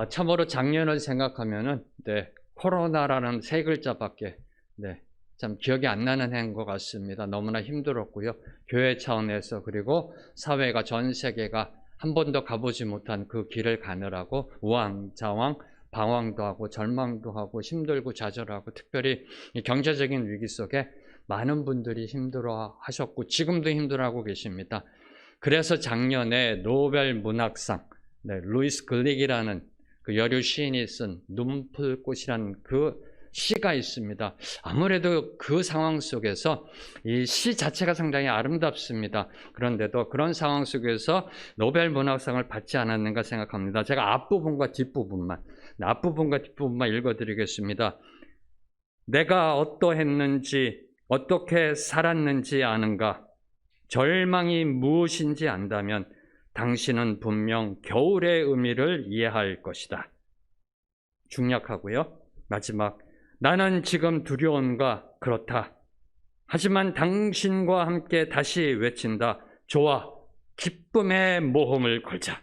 참으로 작년을 생각하면은 코로나라는 세 글자밖에 참 기억이 안 나는 해인 것 같습니다. 너무나 힘들었고요. 교회 차원에서 그리고 사회가 전 세계가 한 번도 가보지 못한 그 길을 가느라고 우왕좌왕 방황도 하고 절망도 하고 힘들고 좌절하고 특별히 이 경제적인 위기 속에 많은 분들이 힘들어 하셨고 지금도 힘들어하고 계십니다. 그래서 작년에 노벨 문학상 루이스 글릭이라는 그 여류 시인이 쓴 눈풀꽃이라는 그 시가 있습니다. 아무래도 그 상황 속에서 이 시 자체가 상당히 아름답습니다. 그런데도 그런 상황 속에서 노벨 문학상을 받지 않았는가 생각합니다. 제가 앞부분과 뒷부분만 읽어드리겠습니다. 내가 어떠했는지 어떻게 살았는지 아는가? 절망이 무엇인지 안다면 당신은 분명 겨울의 의미를 이해할 것이다. 중략하고요. 마지막, 나는 지금 두려운가? 그렇다. 하지만 당신과 함께 다시 외친다. 좋아, 기쁨의 모험을 걸자.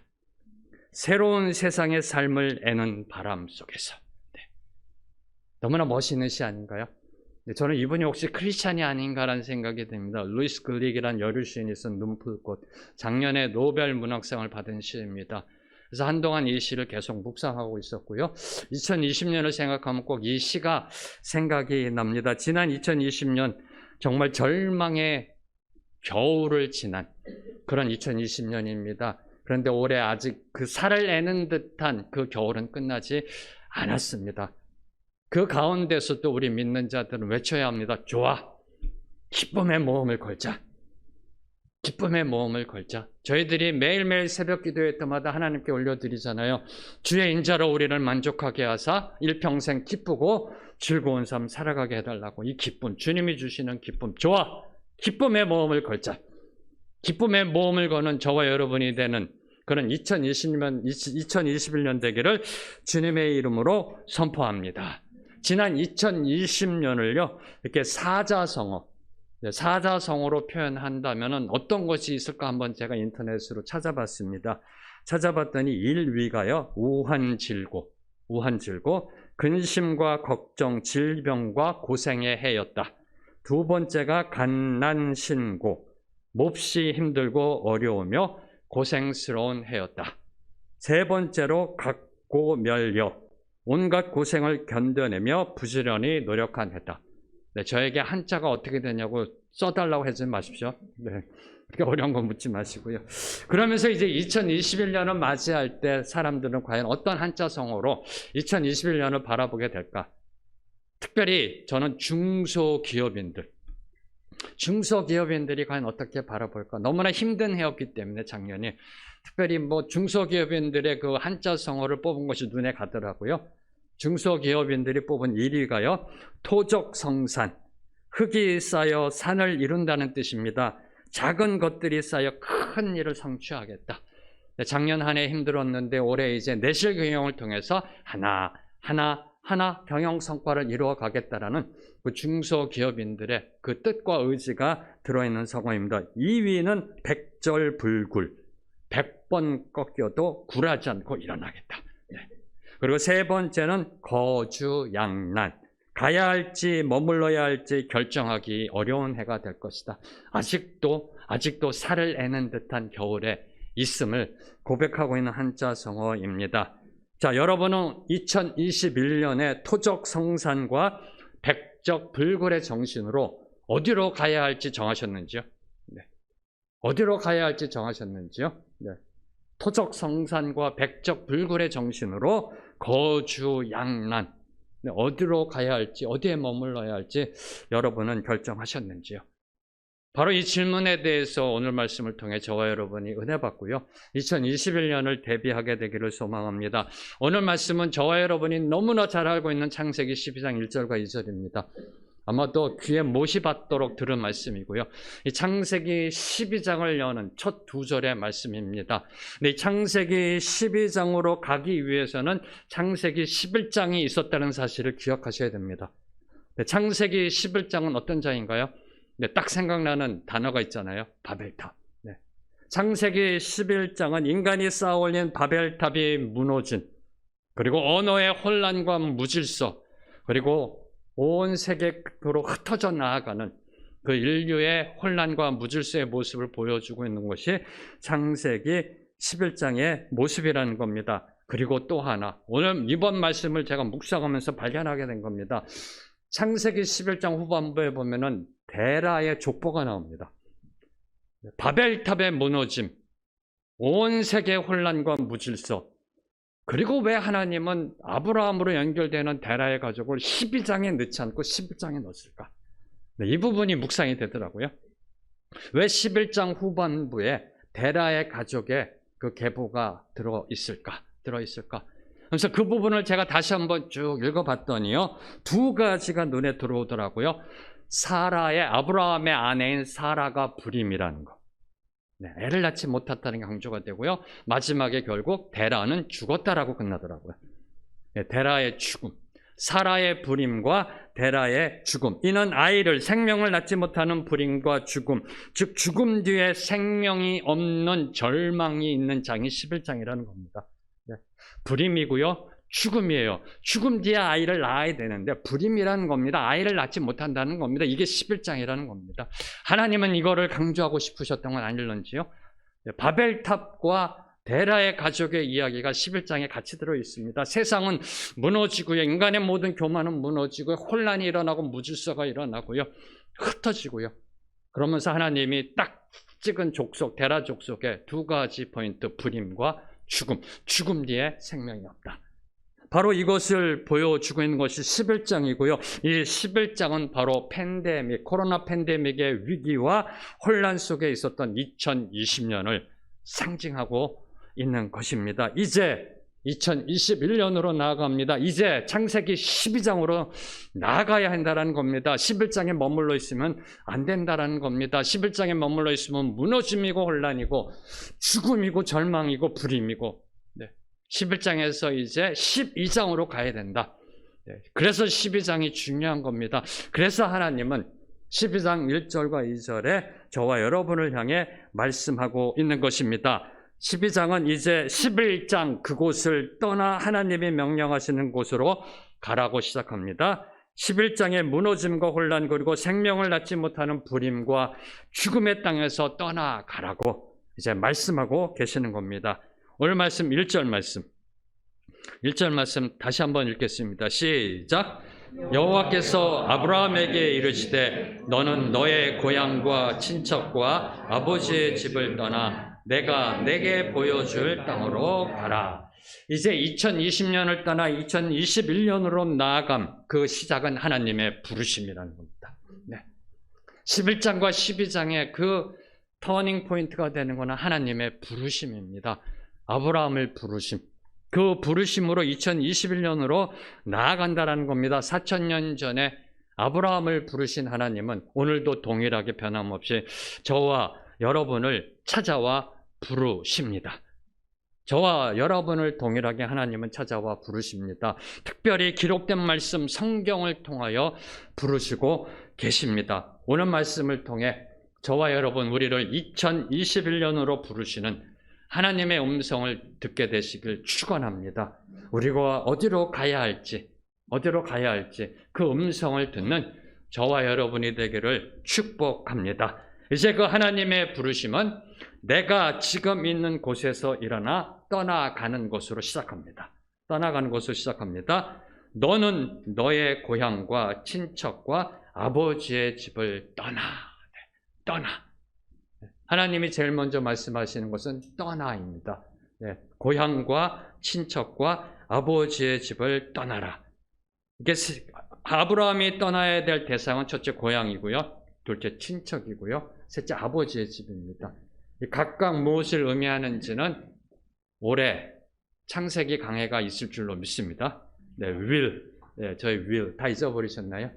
새로운 세상의 삶을 애는 바람 속에서. 너무나 멋있는 시 아닌가요? 저는 이분이 혹시 크리스찬이 아닌가라는 생각이 듭니다. 루이스 글릭이라는 여류 시인이 쓴 눈풀꽃, 작년에 노벨 문학상을 받은 시입니다. 그래서 한동안 이 시를 계속 묵상하고 있었고요. 2020년을 생각하면 꼭 이 시가 생각이 납니다. 지난 2020년 정말 절망의 겨울을 지난 그런 2020년입니다. 그런데 올해 아직 그 살을 애는 듯한 그 겨울은 끝나지 않았습니다. 그 가운데서도 우리 믿는 자들은 외쳐야 합니다. 좋아, 기쁨의 모험을 걸자. 기쁨의 모험을 걸자. 저희들이 매일매일 새벽 기도회 때마다 하나님께 올려드리잖아요. 주의 인자로 우리를 만족하게 하사 일평생 기쁘고 즐거운 삶 살아가게 해달라고. 이 기쁨, 주님이 주시는 기쁨. 좋아, 기쁨의 모험을 걸자. 기쁨의 모험을 거는 저와 여러분이 되는 그런 2021년 되기를 주님의 이름으로 선포합니다. 지난 2020년을요, 이렇게 사자성어로 표현한다면 어떤 것이 있을까 한번 제가 인터넷으로 찾아봤습니다. 찾아봤더니 1위가요, 우환질고, 근심과 걱정, 질병과 고생의 해였다. 두 번째가 간난신고, 몹시 힘들고 어려우며 고생스러운 해였다. 세 번째로 각고멸려, 온갖 고생을 견뎌내며 부지런히 노력한 해다. 저에게 한자가 어떻게 되냐고 써달라고 하지 마십시오. 그렇게 어려운 거 묻지 마시고요. 그러면서 이제 2021년을 맞이할 때 사람들은 과연 어떤 한자성어로 2021년을 바라보게 될까? 특별히 저는 중소기업인들이 과연 어떻게 바라볼까? 너무나 힘든 해였기 때문에 작년에 특별히 중소기업인들의 그 한자성어를 뽑은 것이 눈에 가더라고요. 중소기업인들이 뽑은 1위가요. 토적성산, 흙이 쌓여 산을 이룬다는 뜻입니다. 작은 것들이 쌓여 큰 일을 성취하겠다. 작년 한 해 힘들었는데 올해 이제 내실 경영을 통해서 하나 경영 성과를 이루어 가겠다라는 그 중소기업인들의 그 뜻과 의지가 들어있는 성어입니다. 2위는 백절불굴, 100번 꺾여도 굴하지 않고 일어나겠다. 그리고 세 번째는 거주양난, 가야 할지 머물러야 할지 결정하기 어려운 해가 될 것이다. 아직도 살을 애는 듯한 겨울에 있음을 고백하고 있는 한자성어입니다. 자, 여러분은 2021년에 토적성산과 백적불굴의 정신으로 어디로 가야 할지 정하셨는지요? 어디로 가야 할지 정하셨는지요? 토적성산과 백적불굴의 정신으로 거주양난, 어디로 가야 할지, 어디에 머물러야 할지 여러분은 결정하셨는지요? 바로 이 질문에 대해서 오늘 말씀을 통해 저와 여러분이 은혜 받고요, 2021년을 대비하게 되기를 소망합니다. 오늘 말씀은 저와 여러분이 너무나 잘 알고 있는 창세기 12장 1절과 2절입니다. 아마도 귀에 못이 받도록 들은 말씀이고요. 이 창세기 12장을 여는 첫 두 절의 말씀입니다. 근데 이 창세기 12장으로 가기 위해서는 창세기 11장이 있었다는 사실을 기억하셔야 됩니다. 창세기 11장은 어떤 장인가요? 딱 생각나는 단어가 있잖아요. 바벨탑. 창세기 11장은 인간이 쌓아올린 바벨탑이 무너진, 그리고 언어의 혼란과 무질서, 그리고 온 세계로 흩어져 나아가는 그 인류의 혼란과 무질서의 모습을 보여주고 있는 것이 창세기 11장의 모습이라는 겁니다. 그리고 또 하나, 오늘 이번 말씀을 제가 묵상하면서 발견하게 된 겁니다. 창세기 11장 후반부에 보면은 데라의 족보가 나옵니다. 바벨탑의 무너짐, 온 세계의 혼란과 무질서, 그리고 왜 하나님은 아브라함으로 연결되는 데라의 가족을 12장에 넣지 않고 11장에 넣었을까? 이 부분이 묵상이 되더라고요. 왜 11장 후반부에 데라의 가족의 그 계보가 들어있을까? 그래서 그 부분을 제가 다시 한번 쭉 읽어봤더니요, 두 가지가 눈에 들어오더라고요. 아브라함의 아내인 사라가 불임이라는 거. 애를 낳지 못했다는 게 강조가 되고요. 마지막에 결국 데라는 죽었다라고 끝나더라고요. 데라의 죽음, 사라의 불임과 데라의 죽음. 이는 아이를, 생명을 낳지 못하는 불임과 죽음, 즉 죽음 뒤에 생명이 없는 절망이 있는 장이 11장이라는 겁니다. 불임이고요, 죽음이에요. 죽음 뒤에 아이를 낳아야 되는데 불임이라는 겁니다. 아이를 낳지 못한다는 겁니다. 이게 11장이라는 겁니다. 하나님은 이거를 강조하고 싶으셨던 건 아닐런지요. 바벨탑과 데라의 가족의 이야기가 11장에 같이 들어 있습니다. 세상은 무너지고요, 인간의 모든 교만은 무너지고 혼란이 일어나고 무질서가 일어나고요, 흩어지고요. 그러면서 하나님이 딱 찍은 족속, 데라 족속의 두 가지 포인트, 불임과 죽음 뒤에 생명이 없다. 바로 이것을 보여주고 있는 것이 11장이고요. 이 11장은 바로 코로나 팬데믹의 위기와 혼란 속에 있었던 2020년을 상징하고 있는 것입니다. 이제 2021년으로 나아갑니다. 이제 창세기 12장으로 나아가야 한다는 겁니다. 11장에 머물러 있으면 안 된다는 겁니다. 11장에 머물러 있으면 무너짐이고 혼란이고 죽음이고 절망이고 불임이고, 11장에서 이제 12장으로 가야 된다. 그래서 12장이 중요한 겁니다. 그래서 하나님은 12장 1절과 2절에 저와 여러분을 향해 말씀하고 있는 것입니다. 12장은 이제 11장 그곳을 떠나 하나님이 명령하시는 곳으로 가라고 시작합니다. 11장의 무너짐과 혼란, 그리고 생명을 낳지 못하는 불임과 죽음의 땅에서 떠나가라고 이제 말씀하고 계시는 겁니다. 오늘 말씀 1절 말씀 다시 한번 읽겠습니다. 시작. 여호와께서 아브라함에게 이르시되 너는 너의 고향과 친척과 아버지의 집을 떠나 내가 내게 보여줄 땅으로 가라. 이제 2020년을 떠나 2021년으로 나아감, 그 시작은 하나님의 부르심이라는 겁니다. 11장과 12장의 그 터닝 포인트가 되는 것은 하나님의 부르심입니다. 아브라함을 부르심, 그 부르심으로 2021년으로 나아간다는 겁니다. 4,000년 전에 아브라함을 부르신 하나님은 오늘도 동일하게 변함없이 저와 여러분을 찾아와 부르십니다. 저와 여러분을 동일하게 하나님은 찾아와 부르십니다. 특별히 기록된 말씀 성경을 통하여 부르시고 계십니다. 오늘 말씀을 통해 저와 여러분, 우리를 2021년으로 부르시는 하나님의 음성을 듣게 되시길 축원합니다. 우리가 어디로 가야 할지 그 음성을 듣는 저와 여러분이 되기를 축복합니다. 이제 그 하나님의 부르심은 내가 지금 있는 곳에서 일어나 떠나가는 것으로 시작합니다. 너는 너의 고향과 친척과 아버지의 집을 떠나. 하나님이 제일 먼저 말씀하시는 것은 떠나입니다. 고향과 친척과 아버지의 집을 떠나라. 이게 아브라함이 떠나야 될 대상은 첫째 고향이고요, 둘째 친척이고요, 셋째 아버지의 집입니다. 각각 무엇을 의미하는지는 올해 창세기 강해가 있을 줄로 믿습니다. 저희 will 다 잊어버리셨나요?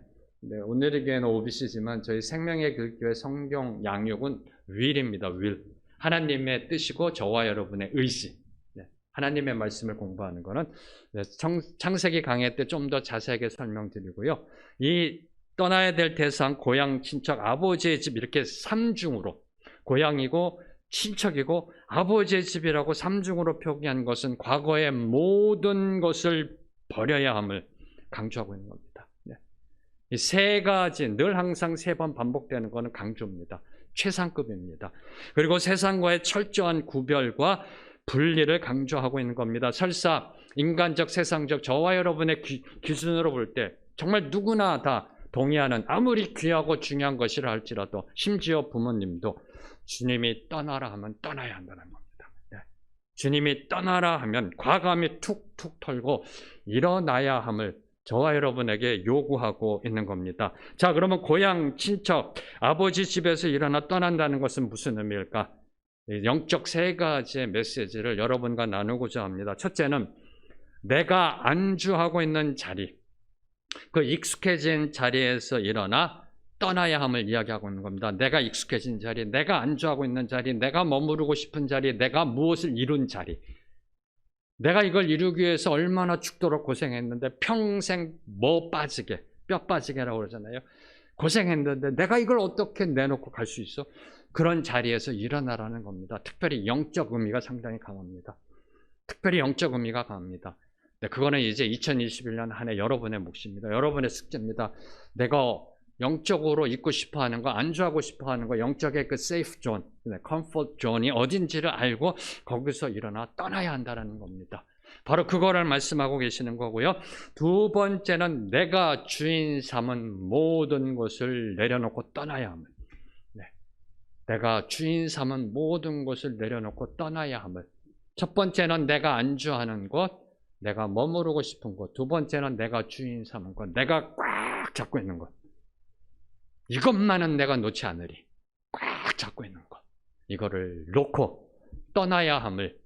오늘의 교회는 OBC지만 저희 생명의 교회 성경 양육은 will입니다. will. 하나님의 뜻이고 저와 여러분의 의지. 하나님의 말씀을 공부하는 것은 창세기 강해 때 좀 더 자세하게 설명드리고요. 이 떠나야 될 대상, 고향, 친척, 아버지의 집, 이렇게 3중으로 고향이고 친척이고 아버지의 집이라고 삼중으로 표기한 것은 과거의 모든 것을 버려야 함을 강조하고 있는 겁니다. 이 세 가지 늘 항상 세 번 반복되는 것은 강조입니다. 최상급입니다. 그리고 세상과의 철저한 구별과 분리를 강조하고 있는 겁니다. 설사 인간적, 세상적 저와 여러분의 기준으로 볼 때 정말 누구나 다 동의하는 아무리 귀하고 중요한 것이라 할지라도 심지어 부모님도 주님이 떠나라 하면 떠나야 한다는 겁니다. 네. 주님이 떠나라 하면 과감히 툭툭 털고 일어나야 함을 저와 여러분에게 요구하고 있는 겁니다. 자, 그러면 고향, 친척, 아버지 집에서 일어나 떠난다는 것은 무슨 의미일까? 영적 세 가지의 메시지를 여러분과 나누고자 합니다. 첫째는 내가 안주하고 있는 자리, 그 익숙해진 자리에서 일어나 떠나야 함을 이야기하고 있는 겁니다. 내가 익숙해진 자리, 내가 안주하고 있는 자리, 내가 머무르고 싶은 자리, 내가 무엇을 이룬 자리. 내가 이걸 이루기 위해서 얼마나 죽도록 고생했는데 평생 뭐 빠지게, 뼈 빠지게라고 그러잖아요. 고생했는데 내가 이걸 어떻게 내놓고 갈 수 있어? 그런 자리에서 일어나라는 겁니다. 특별히 영적 의미가 상당히 강합니다. 특별히 영적 의미가 강합니다. 네, 그거는 이제 2021년 한 해 여러분의 몫입니다. 여러분의 숙제입니다. 내가 영적으로 있고 싶어 하는 거, 안주하고 싶어 하는 거, 영적의 그 safe zone, comfort zone이 어딘지를 알고 거기서 일어나 떠나야 한다는 겁니다. 바로 그거를 말씀하고 계시는 거고요. 두 번째는 내가 주인 삼은 모든 것을 내려놓고 떠나야 함을. 네. 내가 주인 삼은 모든 것을 내려놓고 떠나야 함을. 첫 번째는 내가 안주하는 것, 내가 머무르고 싶은 것. 두 번째는 내가 주인 삼은 것, 내가 꽉 잡고 있는 것. 이것만은 내가 놓지 않으리. 꽉 잡고 있는 것. 이거를 놓고 떠나야 함을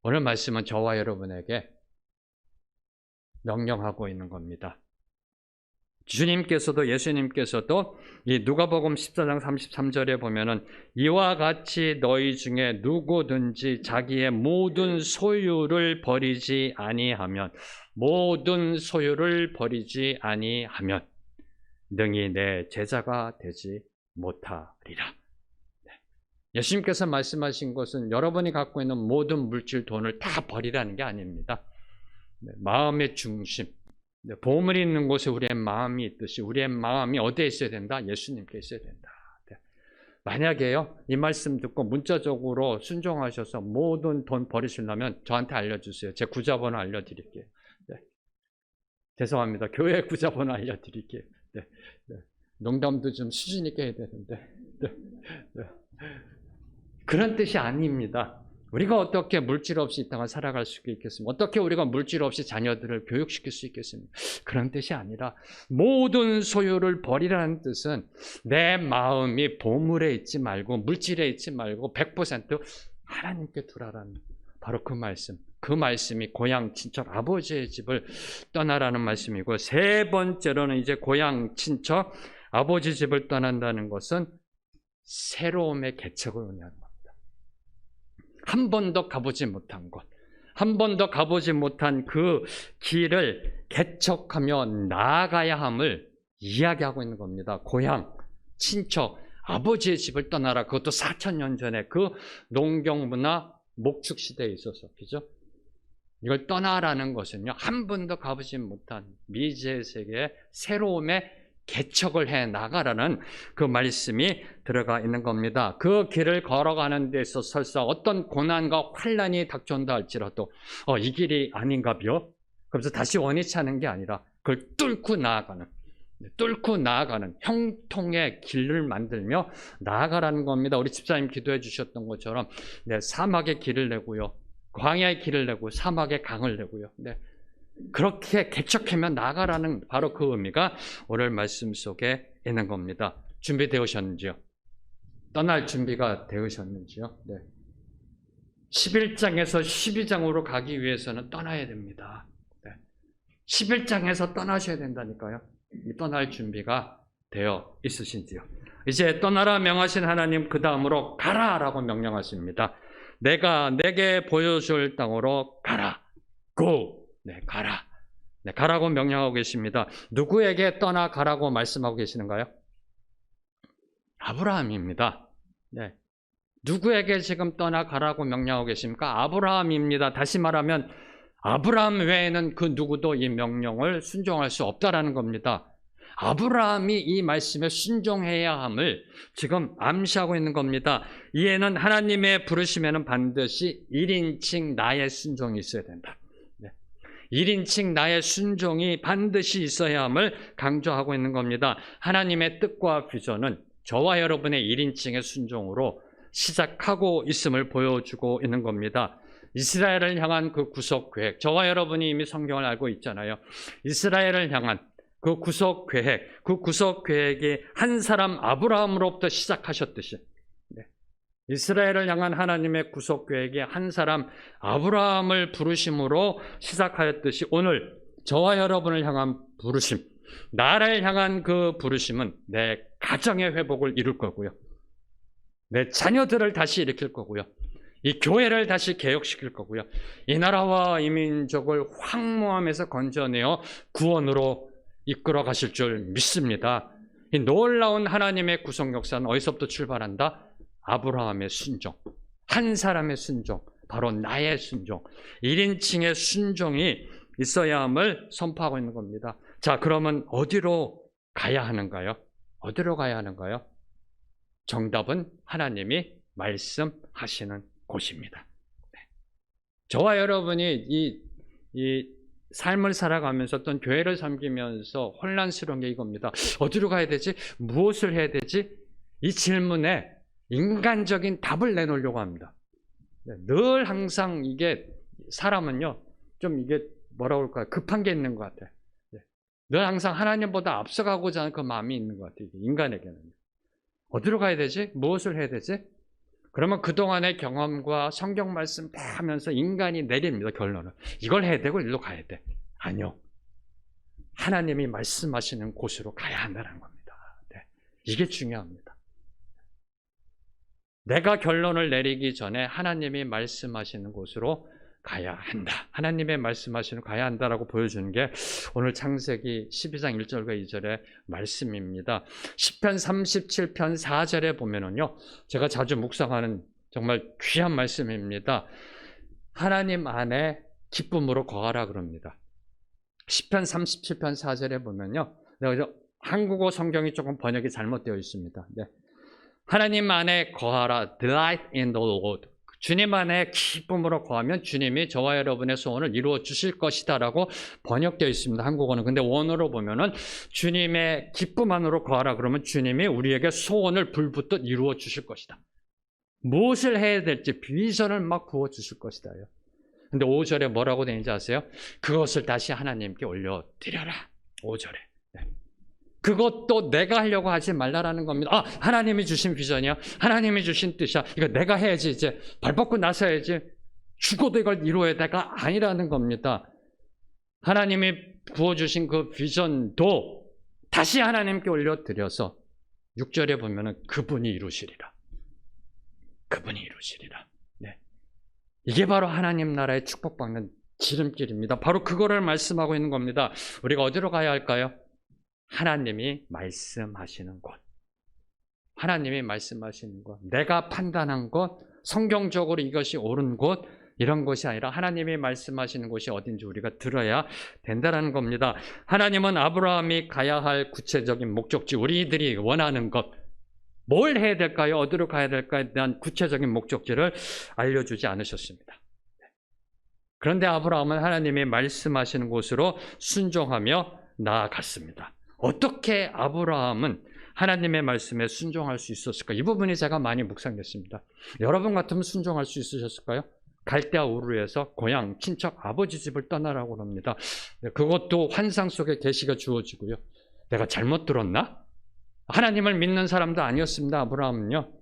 오늘 말씀은 저와 여러분에게 명령하고 있는 겁니다. 주님께서도 예수님께서도 이 누가복음 14장 33절에 보면은 이와 같이 너희 중에 누구든지 자기의 모든 소유를 버리지 아니하면 능히 내 제자가 되지 못하리라. 예수님께서 말씀하신 것은 여러분이 갖고 있는 모든 물질, 돈을 다 버리라는 게 아닙니다. 마음의 중심, 보물이 있는 곳에 우리의 마음이 있듯이 우리의 마음이 어디에 있어야 된다? 예수님께 있어야 된다. 만약에요, 이 말씀 듣고 문자적으로 순종하셔서 모든 돈 버리시려면 저한테 알려주세요. 제 구자번호 알려드릴게요. 죄송합니다. 교회 구자번호 알려드릴게요. 농담도 좀 수준 있게 해야 되는데 그런 뜻이 아닙니다. 우리가 어떻게 물질 없이 이 땅을 살아갈 수 있겠습니까? 어떻게 우리가 물질 없이 자녀들을 교육시킬 수 있겠습니까? 그런 뜻이 아니라 모든 소유를 버리라는 뜻은 내 마음이 보물에 있지 말고 물질에 있지 말고 100% 하나님께 두라라는 바로 그 말씀. 그 말씀이 고향 친척 아버지의 집을 떠나라는 말씀이고, 세 번째로는 이제 고향 친척 아버지 집을 떠난다는 것은 새로움의 개척을 의미하는 겁니다. 한 번도 가보지 못한 곳, 한 번도 가보지 못한 그 길을 개척하며 나아가야 함을 이야기하고 있는 겁니다. 고향, 친척, 아버지의 집을 떠나라. 그것도 4,000년 전에 그 농경문화 목축 시대에 있어서, 그죠? 이걸 떠나라는 것은요, 한 번도 가보지 못한 미지의 세계의 새로움의 개척을 해 나가라는 그 말씀이 들어가 있는 겁니다. 그 길을 걸어가는 데 있어서 설사 어떤 고난과 환난이 닥쳐온다 할지라도 이 길이 아닌가벼? 그래서 다시 원위치 하는 게 아니라 그걸 뚫고 나아가는 형통의 길을 만들며 나아가라는 겁니다. 우리 집사님 기도해 주셨던 것처럼 사막의 길을 내고요, 광야의 길을 내고 사막의 강을 내고요. 그렇게 개척하며 나가라는 바로 그 의미가 오늘 말씀 속에 있는 겁니다. 준비되으셨는지요? 떠날 준비가 되으셨는지요? 11장에서 12장으로 가기 위해서는 떠나야 됩니다. 11장에서 떠나셔야 된다니까요. 떠날 준비가 되어 있으신지요? 이제 떠나라 명하신 하나님, 그 다음으로 가라라고 명령하십니다. 내가 내게 보여줄 땅으로 가라. Go! 가라. 가라고 명령하고 계십니다. 누구에게 떠나가라고 말씀하고 계시는가요? 아브라함입니다. 누구에게 지금 떠나가라고 명령하고 계십니까? 아브라함입니다. 다시 말하면 아브라함 외에는 그 누구도 이 명령을 순종할 수 없다라는 겁니다. 아브라함이 이 말씀에 순종해야 함을 지금 암시하고 있는 겁니다. 이에는 하나님의 부르심에는 반드시 1인칭 나의 순종이 있어야 된다. 1인칭 나의 순종이 반드시 있어야 함을 강조하고 있는 겁니다. 하나님의 뜻과 비전은 저와 여러분의 1인칭의 순종으로 시작하고 있음을 보여주고 있는 겁니다. 이스라엘을 향한 그 구속 계획, 저와 여러분이 이미 성경을 알고 있잖아요. 이스라엘을 향한 그 구속 계획이 한 사람 아브라함으로부터 시작하셨듯이, 이스라엘을 향한 하나님의 구속 계획이 한 사람 아브라함을 부르심으로 시작하였듯이 오늘 저와 여러분을 향한 부르심, 나를 향한 그 부르심은 내 가정의 회복을 이룰 거고요, 내 자녀들을 다시 일으킬 거고요, 이 교회를 다시 개혁시킬 거고요, 이 나라와 이 민족을 황무함에서 건져내어 구원으로 이끌어 가실 줄 믿습니다. 이 놀라운 하나님의 구속 역사는 어디서부터 출발한다? 아브라함의 순종, 한 사람의 순종, 바로 나의 순종, 1인칭의 순종이 있어야 함을 선포하고 있는 겁니다. 자, 그러면 어디로 가야 하는가요? 어디로 가야 하는가요? 정답은 하나님이 말씀하시는 곳입니다. 저와 여러분이 이 삶을 살아가면서 어떤 교회를 섬기면서 혼란스러운 게 이겁니다. 어디로 가야 되지? 무엇을 해야 되지? 이 질문에 인간적인 답을 내놓으려고 합니다. 늘 항상 이게 사람은요, 좀 이게 뭐라고 할까요? 급한 게 있는 것 같아요. 늘 항상 하나님보다 앞서가고자 하는 그 마음이 있는 것 같아요. 인간에게는. 어디로 가야 되지? 무엇을 해야 되지? 그러면 그동안의 경험과 성경 말씀 다 하면서 인간이 내립니다, 결론을. 이걸 해야 되고 일로 가야 돼. 아니요. 하나님이 말씀하시는 곳으로 가야 한다는 겁니다. 이게 중요합니다. 내가 결론을 내리기 전에 하나님이 말씀하시는 곳으로 가야 한다. 하나님의 말씀하시는 가야 한다라고 보여주는 게 오늘 창세기 12장 1절과 2절의 말씀입니다. 시편 37편 4절에 보면은요, 제가 자주 묵상하는 정말 귀한 말씀입니다. 하나님 안에 기쁨으로 거하라 그럽니다. 시편 37편 4절에 보면요, 한국어 성경이 조금 번역이 잘못되어 있습니다. 하나님 안에 거하라, delight in the Lord. 주님 안에 기쁨으로 거하면 주님이 저와 여러분의 소원을 이루어 주실 것이다 라고 번역되어 있습니다, 한국어는. 근데 원어로 보면은 주님의 기쁨 안으로 거하라 그러면 주님이 우리에게 소원을 불붙듯 이루어 주실 것이다. 무엇을 해야 될지 비전을 막 부어 주실 것이다. 근데 5절에 뭐라고 되는지 아세요? 그것을 다시 하나님께 올려드려라. 5절에. 그것도 내가 하려고 하지 말라라는 겁니다. 아, 하나님이 주신 비전이야. 하나님이 주신 뜻이야. 이거 내가 해야지. 이제 발 뻗고 나서야지. 죽어도 이걸 이루어야 돼가 아니라는 겁니다. 하나님이 부어주신 그 비전도 다시 하나님께 올려드려서 6절에 보면은 그분이 이루시리라. 그분이 이루시리라. 이게 바로 하나님 나라의 축복받는 지름길입니다. 바로 그거를 말씀하고 있는 겁니다. 우리가 어디로 가야 할까요? 하나님이 말씀하시는 곳, 하나님이 말씀하시는 곳, 내가 판단한 곳, 성경적으로 이것이 옳은 곳, 이런 것이 아니라 하나님이 말씀하시는 곳이 어딘지 우리가 들어야 된다는 겁니다. 하나님은 아브라함이 가야 할 구체적인 목적지, 우리들이 원하는 것, 뭘 해야 될까요? 어디로 가야 될까에 대한 구체적인 목적지를 알려주지 않으셨습니다. 그런데 아브라함은 하나님이 말씀하시는 곳으로 순종하며 나아갔습니다. 어떻게 아브라함은 하나님의 말씀에 순종할 수 있었을까? 이 부분이 제가 많이 묵상했습니다. 여러분 같으면 순종할 수 있으셨을까요? 갈대아 우르에서 고향, 친척, 아버지 집을 떠나라고 합니다. 그것도 환상 속에 계시가 주어지고요. 내가 잘못 들었나? 하나님을 믿는 사람도 아니었습니다, 아브라함은요.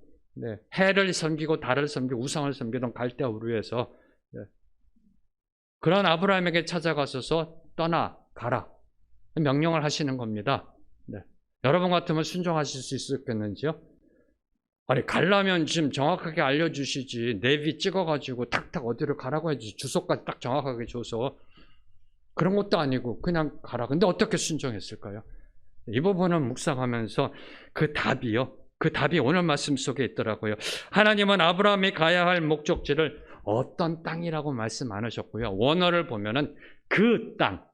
해를 섬기고 달을 섬기고 우상을 섬기던 갈대아 우르에서 그런 아브라함에게 찾아가셔서 떠나가라 명령을 하시는 겁니다. 여러분 같으면 순종하실 수 있었겠는지요? 아니, 가려면 지금 정확하게 알려주시지. 내비 찍어가지고 탁탁 어디를 가라고 해야지. 주소까지 딱 정확하게 줘서. 그런 것도 아니고 그냥 가라. 근데 어떻게 순종했을까요? 이 부분은 묵상하면서 그 답이요, 그 답이 오늘 말씀 속에 있더라고요. 하나님은 아브라함이 가야 할 목적지를 어떤 땅이라고 말씀 안 하셨고요. 원어를 보면은 그 땅,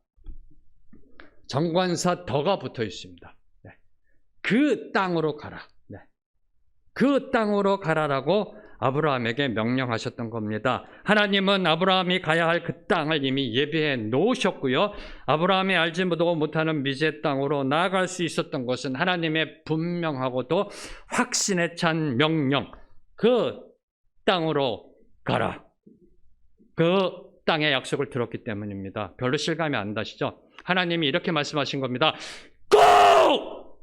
정관사 더가 붙어 있습니다. 네. 그 땅으로 가라. 네. 그 땅으로 가라라고 아브라함에게 명령하셨던 겁니다. 하나님은 아브라함이 가야 할 그 땅을 이미 예비해 놓으셨고요. 아브라함이 알지도 못하는 미지의 땅으로 나아갈 수 있었던 것은 하나님의 분명하고도 확신에 찬 명령, 그 땅으로 가라. 그 땅의 약속을 들었기 때문입니다. 별로 실감이 안 나시죠? 하나님이 이렇게 말씀하신 겁니다. Go!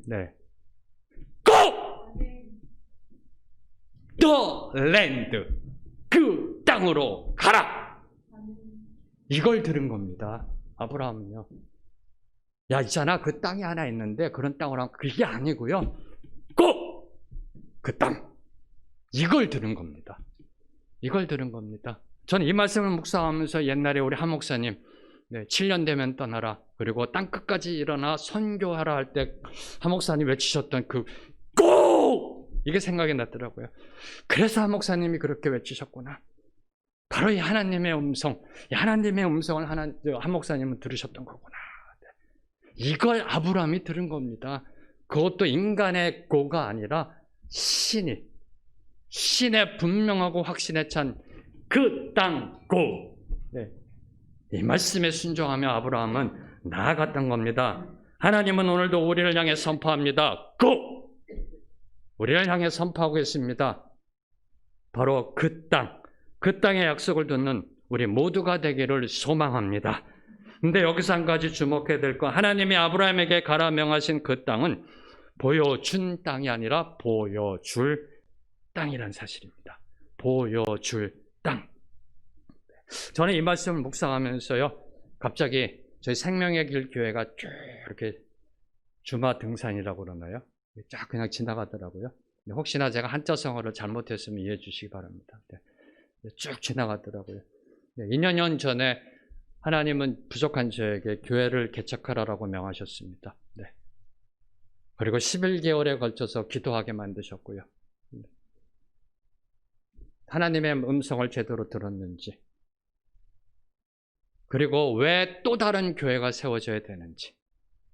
네. Go! The land. 그 땅으로 가라. 이걸 들은 겁니다. 아브라함은요. 야, 있잖아. 그 땅이 하나 있는데 그런 땅으로 하면 그게 아니고요. Go! 그 땅. 이걸 들은 겁니다. 이걸 들은 겁니다. 저는 이 말씀을 묵상하면서 옛날에 우리 한 목사님 7년 되면 떠나라. 그리고 땅 끝까지 일어나 선교하라 할 때 한 목사님 외치셨던 그 고! 이게 생각이 났더라고요. 그래서 한 목사님이 그렇게 외치셨구나. 바로 이 하나님의 음성, 이 하나님의 음성을 한 목사님은 들으셨던 거구나. 이걸 아브라함이 들은 겁니다. 그것도 인간의 고가 아니라 신의 분명하고 확신에 찬 그 땅 고. 네. 이 말씀에 순종하며 아브라함은 나아갔던 겁니다. 하나님은 오늘도 우리를 향해 선포합니다. 고! 우리를 향해 선포하고 있습니다. 바로 그 땅의 약속을 듣는 우리 모두가 되기를 소망합니다. 근데 여기서 한 가지 주목해야 될 건 하나님이 아브라함에게 가라 명하신 그 땅은 보여준 땅이 아니라 보여줄 땅이란 사실입니다. 보여줄 땅. 저는 이 말씀을 묵상하면서요, 갑자기 저희 생명의 길 교회가 쭉 이렇게 주마 등산이라고 그러나요? 쫙 그냥 지나가더라고요. 혹시나 제가 한자성어를 잘못했으면 이해해 주시기 바랍니다. 쭉 지나가더라고요. 2년 전에 하나님은 부족한 저에게 교회를 개척하라고 명하셨습니다. 네. 그리고 11개월에 걸쳐서 기도하게 만드셨고요. 하나님의 음성을 제대로 들었는지, 그리고 왜 또 다른 교회가 세워져야 되는지,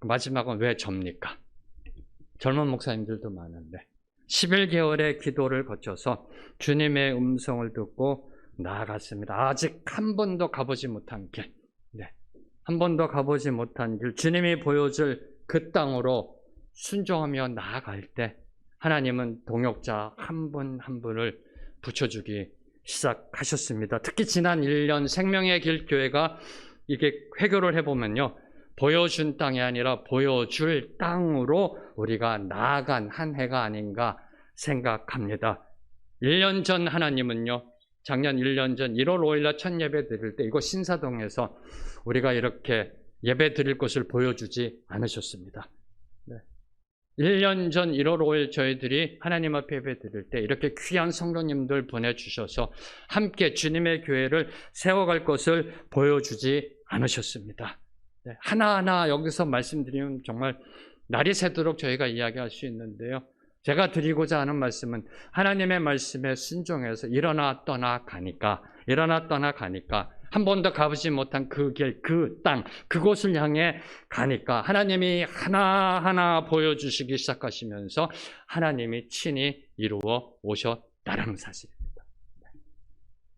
마지막은 왜 접니까? 젊은 목사님들도 많은데 11개월의 기도를 거쳐서 주님의 음성을 듣고 나아갔습니다. 아직 한 번도 가보지 못한 길, 한 번도 가보지 못한 길, 주님이 보여줄 그 땅으로 순종하며 나아갈 때 하나님은 동역자 한 분 한 분을 붙여주기 시작하셨습니다. 특히 지난 1년 생명의 길 교회가 이게 회고를 해보면요, 보여준 땅이 아니라 보여줄 땅으로 우리가 나아간 한 해가 아닌가 생각합니다. 1년 전 하나님은요, 작년 1년 전 1월 5일 날 첫 예배 드릴 때 이곳 신사동에서 우리가 이렇게 예배 드릴 것을 보여주지 않으셨습니다. 1년 전 1월 5일 저희들이 하나님 앞에 예배 드릴 때 이렇게 귀한 성도님들 보내주셔서 함께 주님의 교회를 세워갈 것을 보여주지 않으셨습니다. 하나하나 여기서 말씀드리면 정말 날이 새도록 저희가 이야기할 수 있는데요, 제가 드리고자 하는 말씀은 하나님의 말씀에 순종해서 일어나 떠나 가니까 한 번도 가보지 못한 그 길, 그 땅, 그곳을 향해 가니까 하나님이 하나하나 보여주시기 시작하시면서 하나님이 친히 이루어 오셨다는 사실입니다.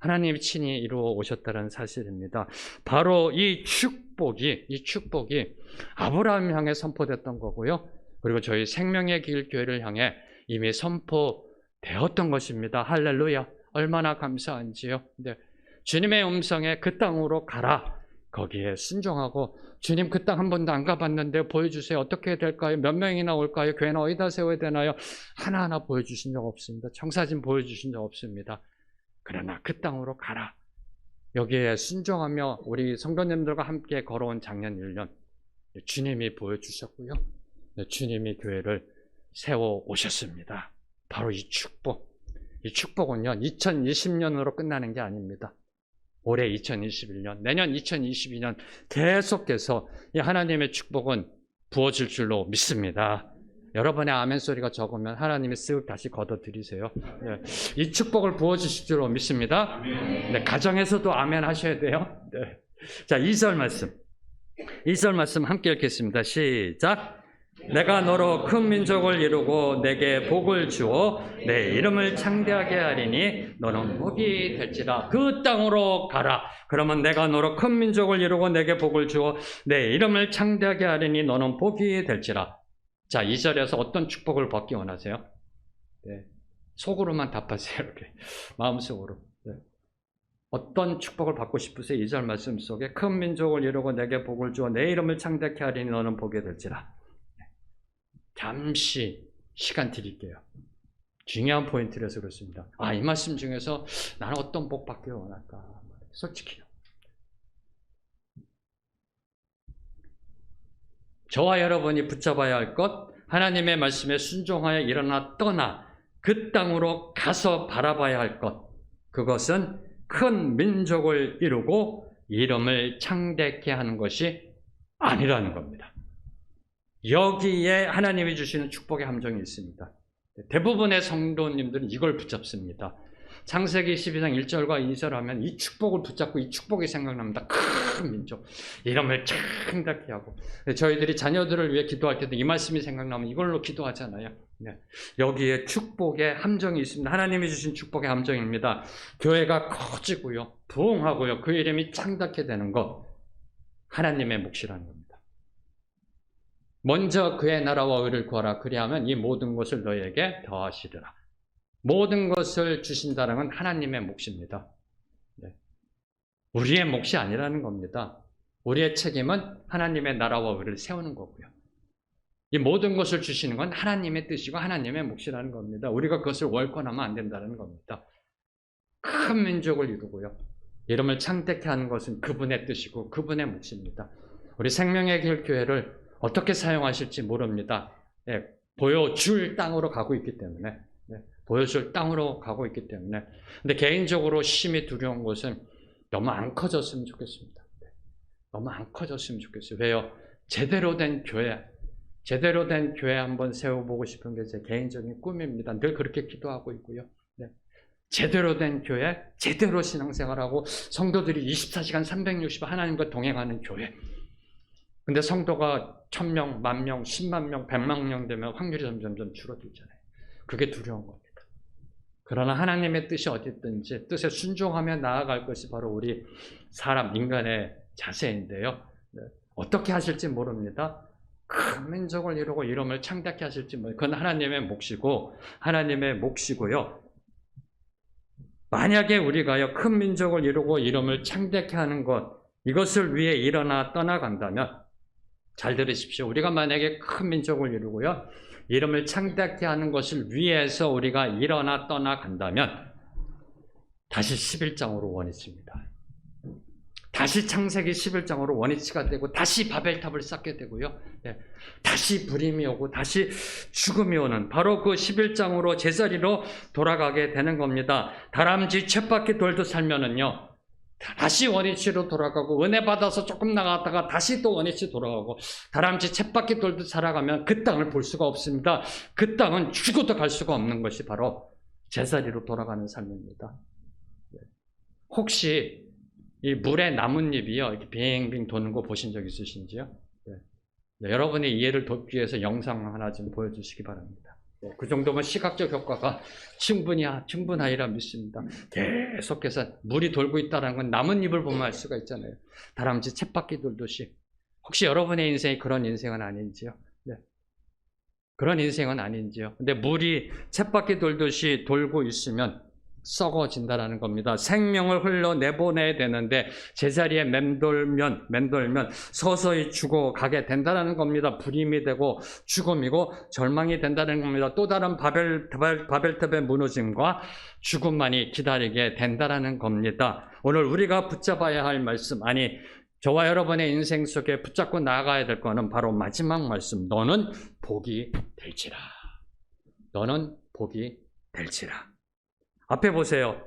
하나님이 친히 이루어 오셨다는 사실입니다. 바로 이 축복이 아브라함을 향해 선포됐던 거고요, 그리고 저희 생명의 길 교회를 향해 이미 선포되었던 것입니다. 할렐루야, 얼마나 감사한지요. 주님의 음성에 그 땅으로 가라, 거기에 순종하고, 주님 그 땅 한 번도 안 가봤는데 보여주세요. 어떻게 해야 될까요? 몇 명이나 올까요? 교회는 어디다 세워야 되나요? 하나하나 보여주신 적 없습니다. 청사진 보여주신 적 없습니다. 그러나 그 땅으로 가라, 여기에 순종하며 우리 성도님들과 함께 걸어온 작년 1년 주님이 보여주셨고요, 주님이 교회를 세워 오셨습니다. 바로 이 축복은요 2020년으로 끝나는 게 아닙니다. 올해 2021년, 내년 2022년 계속해서 이 하나님의 축복은 부어질 줄로 믿습니다. 여러분의 아멘 소리가 적으면 하나님이 쓱 다시 걷어들이세요. 네. 이 축복을 부어주실 줄 믿습니다. 네, 가정에서도 아멘 하셔야 돼요. 네. 자, 2절 말씀. 2절 말씀 함께 읽겠습니다. 시작. 내가 너로 큰 민족을 이루고 내게 복을 주어 내 이름을 창대하게 하리니 너는 복이 될지라. 그 땅으로 가라. 그러면 내가 너로 큰 민족을 이루고 내게 복을 주어 내 이름을 창대하게 하리니 너는 복이 될지라. 자, 2절에서 어떤 축복을 받기 원하세요? 네. 속으로만 답하세요. 이렇게 마음속으로. 네. 어떤 축복을 받고 싶으세요? 2절 말씀 속에 큰 민족을 이루고 내게 복을 주어 내 이름을 창대하게 하리니 너는 복이 될지라. 잠시 시간 드릴게요. 중요한 포인트라서 그렇습니다. 이 말씀 중에서 나는 어떤 복 받기를 원할까? 솔직히요. 저와 여러분이 붙잡아야 할 것, 하나님의 말씀에 순종하여 일어나 떠나 그 땅으로 가서 바라봐야 할 것, 그것은 큰 민족을 이루고 이름을 창대케 하는 것이 아니라는 겁니다. 여기에 하나님이 주시는 축복의 함정이 있습니다. 대부분의 성도님들은 이걸 붙잡습니다. 창세기 12장 1절과 2절 하면 이 축복을 붙잡고 이 축복이 생각납니다. 큰 민족, 이름을 창대케 하고. 저희들이 자녀들을 위해 기도할 때도 이 말씀이 생각나면 이걸로 기도하잖아요. 네. 여기에 축복의 함정이 있습니다. 하나님이 주신 축복의 함정입니다. 교회가 커지고요, 부흥하고요, 그 이름이 창대케 되는 것, 하나님의 몫이라는 겁니다. 먼저 그의 나라와 의를 구하라. 그리하면 이 모든 것을 너희에게 더하시리라. 모든 것을 주신다는 건 하나님의 몫입니다. 네. 우리의 몫이 아니라는 겁니다. 우리의 책임은 하나님의 나라와 의를 세우는 거고요. 이 모든 것을 주시는 건 하나님의 뜻이고 하나님의 몫이라는 겁니다. 우리가 그것을 월권하면 안 된다는 겁니다. 큰 민족을 이루고요, 이름을 창대케 하는 것은 그분의 뜻이고 그분의 몫입니다. 우리 생명의 길 교회를 어떻게 사용하실지 모릅니다. 네, 보여줄 땅으로 가고 있기 때문에. 보여줄 땅으로 가고 있기 때문에. 근데 개인적으로 심히 두려운 것은 너무 안 커졌으면 좋겠습니다. 너무 안 커졌으면 좋겠어요. 왜요? 제대로 된 교회 한번 세워보고 싶은 게 제 개인적인 꿈입니다. 늘 그렇게 기도하고 있고요. 네. 제대로 된 교회, 제대로 신앙생활하고 성도들이 24시간 360일 하나님과 동행하는 교회. 근데 성도가 1000명, 10,000명, 10만 명, 100만 명 되면 확률이 점점 줄어들잖아요. 그게 두려운 겁니다. 그러나 하나님의 뜻이 어딨든지 뜻에 순종하며 나아갈 것이 바로 우리 사람, 인간의 자세인데요. 네. 어떻게 하실지 모릅니다. 큰 민족을 이루고 이름을 창대케 하실지 모릅니다. 그건 하나님의 몫이고요. 만약에 우리가요, 큰 민족을 이루고 이름을 창대케 하는 것, 이것을 위해 일어나 떠나간다면, 잘 들으십시오. 우리가 만약에 큰 민족을 이루고요, 이름을 창대케 하는 것을 위해서 우리가 일어나 떠나간다면 다시 11장으로 원위치입니다. 다시 창세기 11장으로 원위치가 되고 다시 바벨탑을 쌓게 되고요. 네. 다시 불임이 오고 다시 죽음이 오는 바로 그 11장으로 제자리로 돌아가게 되는 겁니다. 다람쥐 쳇바퀴 돌듯 살면은요, 다시 원위치로 돌아가고 은혜 받아서 조금 나갔다가 다시 또 원위치 돌아가고 다람쥐 쳇바퀴 돌듯 살아가면 그 땅을 볼 수가 없습니다. 그 땅은 죽어도 갈 수가 없는 것이 바로 제자리로 돌아가는 삶입니다. 혹시 이 물에 나뭇잎이요, 이렇게 빙빙 도는 거 보신 적 있으신지요? 네, 여러분의 이해를 돕기 위해서 영상 하나 좀 보여주시기 바랍니다. 그 정도면 시각적 효과가 충분하리라 믿습니다. 계속해서 물이 돌고 있다는 건 나뭇잎을 보면 알 수가 있잖아요. 다람쥐 쳇바퀴 돌듯이. 혹시 여러분의 인생이 그런 인생은 아닌지요? 네. 그런 인생은 아닌지요? 근데 물이 쳇바퀴 돌듯이 돌고 있으면 썩어진다라는 겁니다. 생명을 흘러내보내야 되는데 제자리에 맴돌면 서서히 죽어가게 된다는 겁니다. 불임이 되고 죽음이고 절망이 된다는 겁니다. 또 다른 바벨탑의 무너짐과 죽음만이 기다리게 된다는 겁니다. 오늘 우리가 붙잡아야 할 말씀, 저와 여러분의 인생 속에 붙잡고 나가야 될 거는 바로 마지막 말씀. 너는 복이 될지라. 너는 복이 될지라. 앞에 보세요.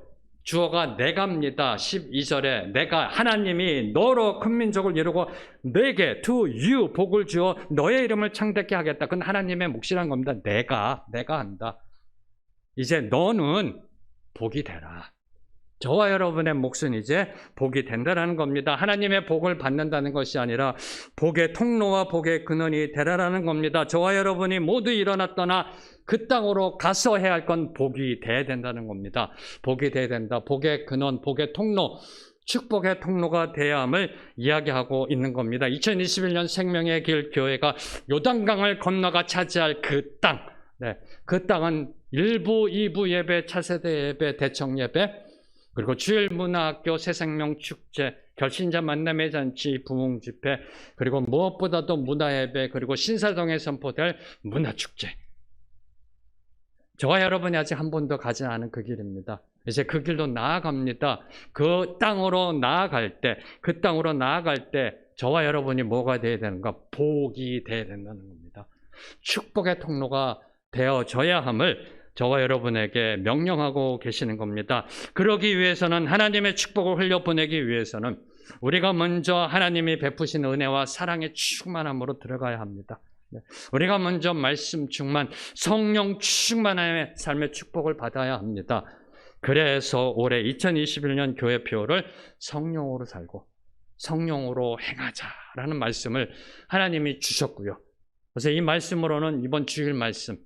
주어가 내가입니다. 12절에 내가 하나님이 너로 큰 민족을 이루고 내게 to you 복을 주어 너의 이름을 창대케 하겠다. 그건 하나님의 몫이란 겁니다. 내가 한다. 이제 너는 복이 되라. 저와 여러분의 몫은 이제 복이 된다라는 겁니다. 하나님의 복을 받는다는 것이 아니라 복의 통로와 복의 근원이 되라라는 겁니다. 저와 여러분이 모두 일어나 떠나 그 땅으로 가서 해야 할 건 복이 돼야 된다는 겁니다. 복이 돼야 된다. 복의 근원, 복의 통로, 축복의 통로가 돼야 함을 이야기하고 있는 겁니다. 2021년 생명의 길 교회가 요단강을 건너가 차지할 그 땅, 그 땅은 1부, 2부 예배, 차세대 예배, 대청 예배, 그리고 주일 문화학교, 새생명 축제, 결신자 만남의 잔치, 부흥 집회, 그리고 무엇보다도 문화예배, 그리고 신사동에 선포될 문화축제. 저와 여러분이 아직 한 번도 가지 않은 그 길입니다. 이제 그 길로 나아갑니다. 그 땅으로 나아갈 때, 저와 여러분이 뭐가 되어야 되는가? 복이 되어야 된다는 겁니다. 축복의 통로가 되어져야 함을 저와 여러분에게 명령하고 계시는 겁니다. 그러기 위해서는, 하나님의 축복을 흘려보내기 위해서는 우리가 먼저 하나님이 베푸신 은혜와 사랑의 충만함으로 들어가야 합니다. 우리가 먼저 말씀 충만, 성령 충만함의 삶의 축복을 받아야 합니다. 그래서 올해 2021년 교회표를 성령으로 살고 성령으로 행하자라는 말씀을 하나님이 주셨고요. 그래서 이 말씀으로는 이번 주일 말씀,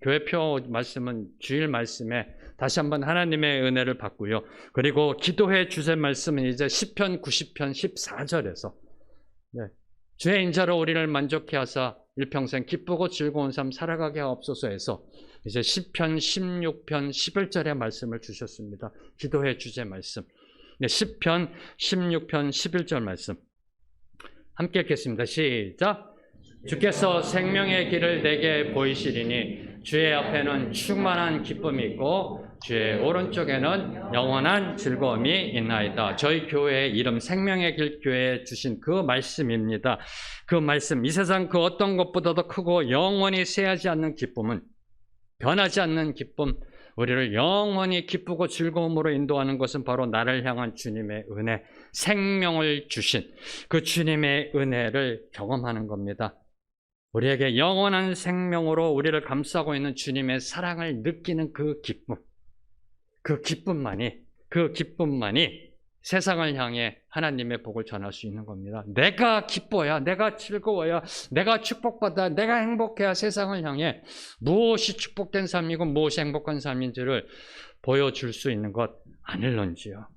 교회표 말씀은 주일 말씀에 다시 한번 하나님의 은혜를 받고요. 그리고 기도회 주제 말씀은 이제 시편 90편 14절에서 주의 인자로 우리를 만족케 하사 일평생 기쁘고 즐거운 삶 살아가게 하옵소서에서 이제 시편 16편 11절의 말씀을 주셨습니다. 기도회 주제 말씀. 시편 16편 11절 말씀 함께 읽겠습니다. 시작. 주께서 생명의 길을 내게 보이시리니 주의 앞에는 충만한 기쁨이 있고 주의 오른쪽에는 영원한 즐거움이 있나이다. 저희 교회의 이름 생명의 길 교회에 주신 그 말씀입니다. 그 말씀, 이 세상 그 어떤 것보다도 크고 영원히 쇠하지 않는 기쁨은, 변하지 않는 기쁨, 우리를 영원히 기쁘고 즐거움으로 인도하는 것은 바로 나를 향한 주님의 은혜, 생명을 주신 그 주님의 은혜를 경험하는 겁니다. 우리에게 영원한 생명으로 우리를 감싸고 있는 주님의 사랑을 느끼는 그 기쁨만이 세상을 향해 하나님의 복을 전할 수 있는 겁니다. 내가 기뻐야, 내가 즐거워야, 내가 축복받아야, 내가 행복해야 세상을 향해 무엇이 축복된 삶이고 무엇이 행복한 삶인지를 보여줄 수 있는 것 아닐런지요.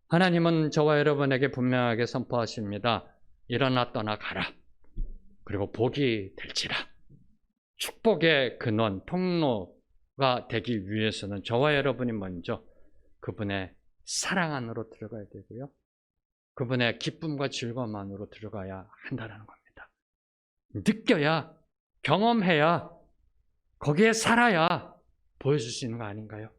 하나님은 저와 여러분에게 분명하게 선포하십니다. 일어나 떠나가라. 그리고 복이 될지라. 축복의 근원, 통로가 되기 위해서는 저와 여러분이 먼저 그분의 사랑 안으로 들어가야 되고요. 그분의 기쁨과 즐거움 안으로 들어가야 한다는 겁니다. 느껴야, 경험해야, 거기에 살아야 보여줄 수 있는 거 아닌가요?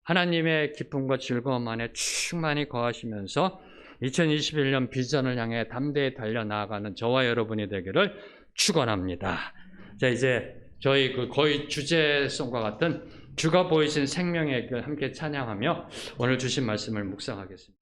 하나님의 기쁨과 즐거움 안에 충만히 거하시면서 2021년 비전을 향해 담대히 달려나가는 저와 여러분이 되기를 축원합니다. 자, 이제 저희 거의 주제송과 같은 주가 보이신 생명의 길 함께 찬양하며 오늘 주신 말씀을 묵상하겠습니다.